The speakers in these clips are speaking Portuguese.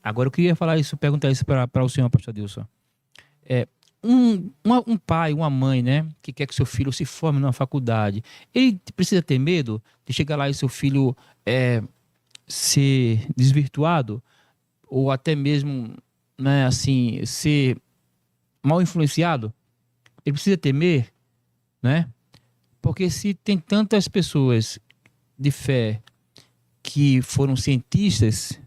Agora eu queria falar isso, perguntar isso para o senhor, pastor Adilson. Um pai, uma mãe, né, que quer que seu filho se forme numa faculdade, ele precisa ter medo de chegar lá e seu filho ser desvirtuado ou até mesmo, né, assim, ser mal influenciado? Ele precisa temer, né? Porque se tem tantas pessoas de fé que foram cientistas,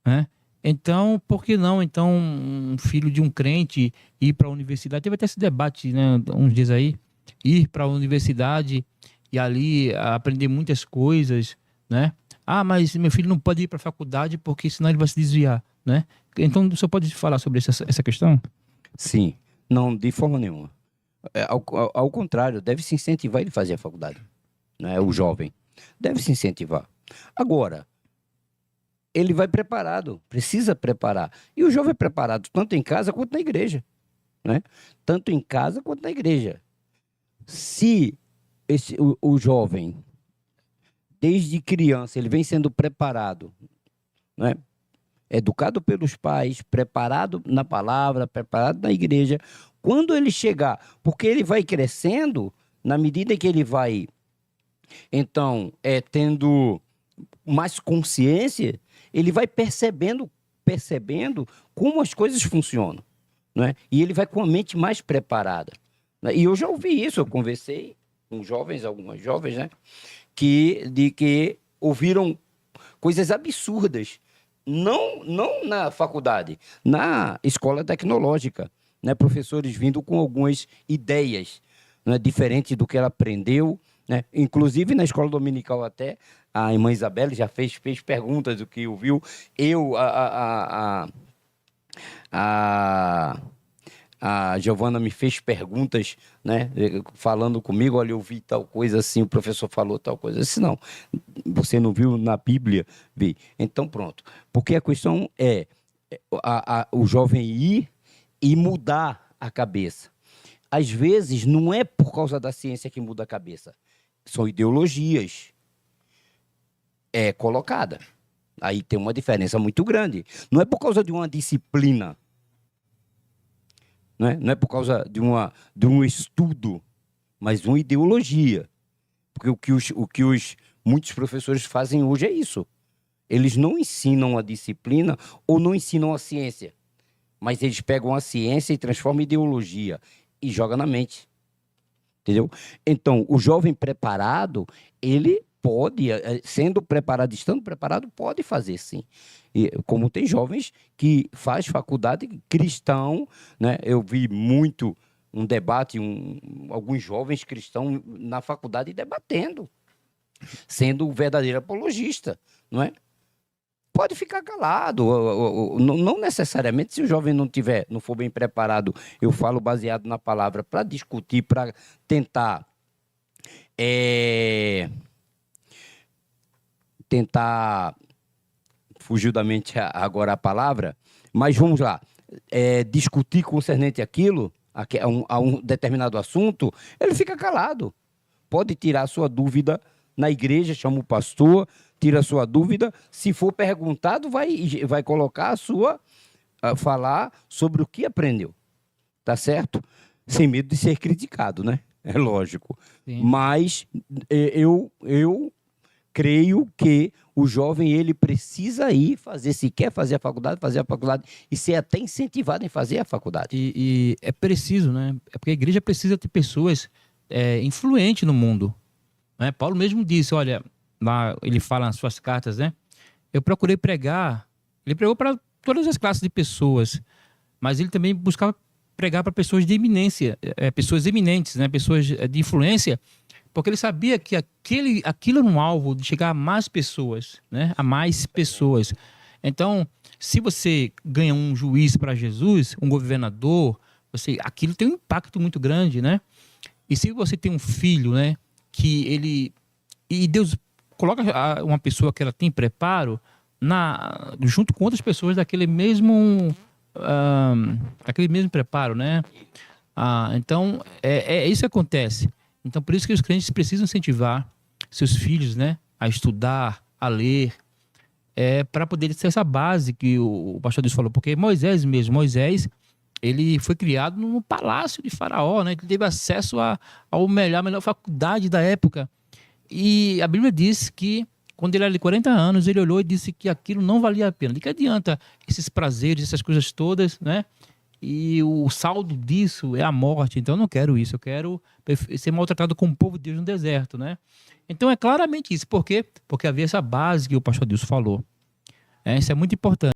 né? Então, por que não, então, um filho de um crente ir para a universidade? Teve até esse debate, né, uns dias aí, ir para a universidade e ali aprender muitas coisas, né? Ah, mas meu filho não pode ir para a faculdade porque senão ele vai se desviar, né? Então, o senhor pode falar sobre essa questão? Sim, não, de forma nenhuma. Ao contrário, deve se incentivar ele a fazer a faculdade, né? O jovem deve se incentivar. Agora, ele vai preparado, precisa preparar. E o jovem é preparado tanto em casa quanto na igreja, né? Tanto em casa quanto na igreja. Se o jovem, desde criança, ele vem sendo preparado, né? Educado pelos pais, preparado na palavra, preparado na igreja, quando ele chegar, porque ele vai crescendo, na medida que ele vai, então, tendo mais consciência, ele vai percebendo como as coisas funcionam, né? E ele vai com a mente mais preparada, né? E eu já ouvi isso, eu conversei com jovens, algumas jovens, né? Que ouviram coisas absurdas, não na faculdade, na escola tecnológica, né? Professores vindo com algumas ideias, né, diferentes do que ela aprendeu, né? Inclusive na escola dominical até, a irmã Isabelle já fez perguntas do que ouviu. A Giovana me fez perguntas, né, falando comigo, olha, eu vi tal coisa assim, o professor falou tal coisa assim, não, você não viu na Bíblia? Vi. Então pronto, porque a questão é o jovem ir e mudar a cabeça. Às vezes não é por causa da ciência que muda a cabeça, são ideologias colocada. Aí tem uma diferença muito grande. Não é por causa de uma disciplina, não é por causa de um estudo, mas de uma ideologia. Porque o que muitos professores fazem hoje é isso. Eles não ensinam a disciplina ou não ensinam a ciência, mas eles pegam a ciência e transformam em ideologia e jogam na mente. Entendeu? Então, o jovem preparado, ele pode, sendo preparado, estando preparado, pode fazer sim. E, como tem jovens que faz faculdade cristão, né? Eu vi muito um debate, alguns jovens cristãos na faculdade debatendo, sendo o verdadeiro apologista, não é? Pode ficar calado, não necessariamente, se o jovem não for bem preparado, eu falo baseado na palavra, para discutir, para tentar fugiu da mente agora a palavra, mas vamos lá, discutir concernente aquilo, a um determinado assunto, ele fica calado, pode tirar sua dúvida na igreja, chama o pastor, tira a sua dúvida, se for perguntado, vai colocar falar sobre o que aprendeu, tá certo? Sem medo de ser criticado, né? É lógico. Sim. Mas eu creio que o jovem, ele precisa ir fazer, se quer fazer a faculdade e ser até incentivado em fazer a faculdade. E é preciso, né? É porque a igreja precisa ter pessoas influentes no mundo. Né? Paulo mesmo disse, olha, lá ele fala nas suas cartas, né? Eu procurei pregar, ele pregou para todas as classes de pessoas, mas ele também buscava pregar para pessoas de eminência, pessoas eminentes, né? Pessoas de influência, porque ele sabia que aquilo era um alvo de chegar a mais pessoas, né? A mais pessoas. Então, se você ganha um juiz para Jesus, um governador, aquilo tem um impacto muito grande, né? E se você tem um filho, né? E Deus coloca uma pessoa que ela tem preparo junto com outras pessoas daquele mesmo preparo, né? Então, isso que acontece. Então, por isso que os crentes precisam incentivar seus filhos, né, a estudar, a ler, para poder ter essa base que o pastor Deus falou. Porque Moisés, ele foi criado no palácio de Faraó, né? Ele teve acesso ao melhor faculdade da época. E a Bíblia diz que quando ele era de 40 anos, ele olhou e disse que aquilo não valia a pena. De que adianta esses prazeres, essas coisas todas, né? E o saldo disso é a morte. Então eu não quero isso. Eu quero ser maltratado como o povo de Deus no deserto, né? Então é claramente isso. Por quê? Porque havia essa base que o pastor Deus falou. Isso é muito importante.